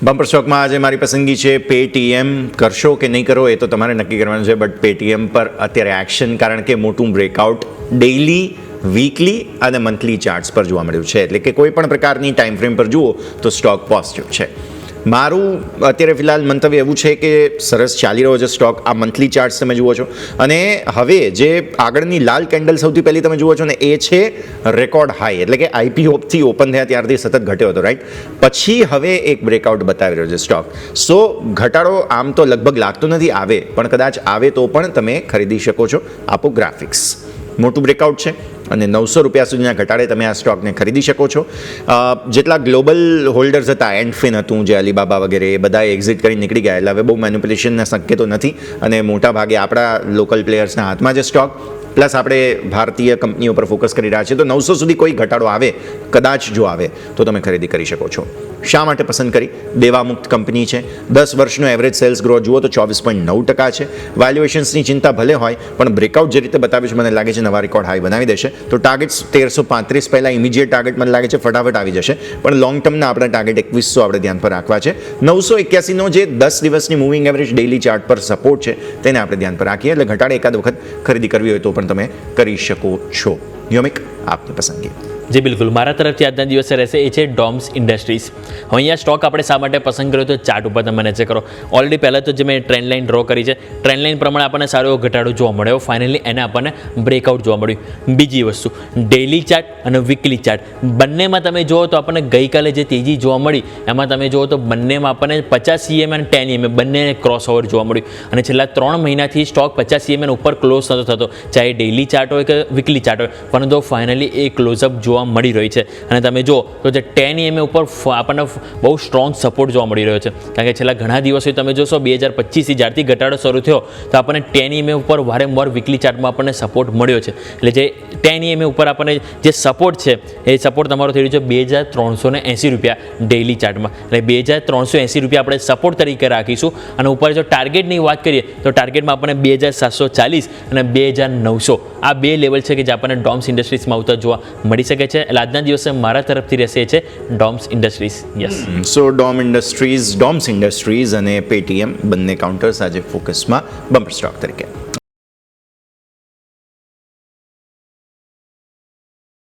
Bumper સ્ટોકમાં આજે મારી પસંદગી છે પેટીએમ. કરશો કે નહીં કરો એ તો તમારે નક્કી કરવાનું છે, બટ પેટીએમ પર અત્યારે એક્શન, કારણ કે મોટું બ્રેકઆઉટ ડેઇલી, વીકલી અને મંથલી ચાર્ટ્સ પર જોવા મળ્યું છે. એટલે કે કોઈ પણ પ્રકારની ટાઈમ ફ્રેમ પર જુઓ તો સ્ટોક પોઝિટિવ છે. મારું અત્યારે ફિલહાલ મંતવ્ય એવું છે કે સરસ ચાલી રહ્યો છે સ્ટોક. આ મંથલી ચાર્ટ્સ તમે જુઓ છો, અને હવે જે આગળની લાલ કેન્ડલ સૌથી પહેલી તમે જુઓ છો ને, એ છે રેકોર્ડ હાઈ. એટલે કે આઈપીઓથી ઓપન થયા ત્યારથી સતત ઘટ્યો હતો, રાઈટ? પછી હવે એક બ્રેકઆઉટ બતાવી રહ્યો છે સ્ટોક. સો ઘટાડો આમ તો લગભગ લાગતો નથી આવે, પણ કદાચ આવે તો પણ તમે ખરીદી શકો છો. આપો ગ્રાફિક્સ, મોટું બ્રેકઆઉટ છે અને 900 રૂપિયા સુધીના ઘટાડે તમે આ સ્ટોકને ખરીદી શકો છો. જેટલા ગ્લોબલ હોલ્ડર્સ હતા, એન્ડફિન હતું, જે અલીબાબા વગેરે, એ બધાએ એક્ઝિટ કરી નીકળી ગયા. એટલે હવે બહુ મેન્યુપ્યુલેશનના સંકેતો નથી, અને મોટા ભાગે આપણા લોકલ પ્લેયર્સના હાથમાં છે સ્ટોક. પ્લસ આપણે ભારતીય કંપનીઓ પર ફોકસ કરી રહ્યા છીએ, તો 900 સુધી કોઈ ઘટાડો આવે, કદાચ જો આવે તો તમે ખરીદી કરી શકો છો. શા માટે પસંદ કરી? દેવામુક્ત કંપની છે. 10 વર્ષનો એવરેજ સેલ્સ ગ્રોથ જુઓ તો 24.9% છે. વેલ્યુએશન્સની ચિંતા ભલે હોય, પણ બ્રેકઆઉટ જે રીતે બતાવ્યું છે, મને લાગે છે નવા રેકોર્ડ હાઈ બનાવી દેશે. તો ટાર્ગેટ્સ 1335 પહેલાં ઇમિડિયેટ ટાર્ગેટ મને લાગે છે ફટાફટ આવી જશે, પણ લોંગ ટર્મના આપણા ટાર્ગેટ 2100 આપણે ધ્યાન પર રાખવા છે. 981નો જે 10 દિવસની મૂવિંગ એવરેજ ડેઇલી ચાર્ટ પર સપોર્ટ છે, તેને આપણે ધ્યાન પર રાખીએ. એટલે ઘટાડે એકાદ વખત ખરીદી કરવી હોય તો પણ તમે કરી શકો છો. યોમિક, આપની પસંદગી. જી બિલકુલ, મારા તરફથી આજના દિવસે રહેશે એ છે ડોમ્સ ઇન્ડસ્ટ્રીઝ. હવે અહીંયા સ્ટોક આપણે શા માટે પસંદ કર્યો તો ચાર્ટ ઉપર તમે નજર કરો. ઓલરેડી પહેલાં તો જે મેં ટ્રેન્ડ લાઇન ડ્રો કરી છે, ટ્રેન્ડ લાઇન પ્રમાણે આપણને સારો એવો ઘટાડો જોવા મળ્યો. ફાઇનલી એને આપણને બ્રેકઆઉટ જોવા મળ્યું. બીજી વસ્તુ, ડેઇલી ચાર્ટ અને વીકલી ચાર્ટ બંનેમાં તમે જુઓ તો આપણને ગઈકાલે જે તેજી જોવા મળી, એમાં તમે જુઓ તો બંનેમાં આપણને 50 EM અને 10 EM બંને ક્રોસ ઓવર જોવા મળ્યું. અને છેલ્લા 3 મહિનાથી સ્ટોક 50 EM ઉપર ક્લોઝ નતો થતો, ચાહે ડેઇલી ચાર્ટ હોય કે વીકલી ચાર્ટ હોય, પરંતુ ફાઇનલી એ ક્લોઝઅપ જોવા મળી રહી છે. અને તમે જો તો જે 10 EM ઉપર આપણને બહુ સ્ટ્રોંગ સપોર્ટ જોવા મળી રહ્યો છે. કારણ કે છેલ્લા ઘણા દિવસો તમે જોશો 2025થી જ્યારથી ઘટાડો શરૂ થયો, તો આપણને 10 EM ઉપર વારંવાર વીકલી ચાર્ટમાં આપણને સપોર્ટ મળ્યો છે. એટલે જે 10 EM ઉપર આપણને જે સપોર્ટ છે, એ સપોર્ટ તમારો થઈ રહ્યો છે 2380 રૂપિયા ડેઇલી ચાર્ટમાં. એટલે 2380 રૂપિયા આપણે સપોર્ટ તરીકે રાખીશું. અને ઉપર જો ટાર્ગેટની વાત કરીએ તો ટાર્ગેટમાં આપણને 2740 અને 2900 આ બે લેવલ છે કે જે આપણને ડોમ્સ ઇન્ડસ્ટ્રીઝમાં આવતા જોવા મળી શકે છે. એટલે આજના દિવસે મારા તરફથી રહેશે છે ડોમ્સ ઇન્ડસ્ટ્રીઝ. યસ, સો ડોમ્સ ઇન્ડસ્ટ્રીઝ અને પેટીએમ બંને કાઉન્ટર્સ આજે ફોકસમાં બમ્પર સ્ટોક તરીકે.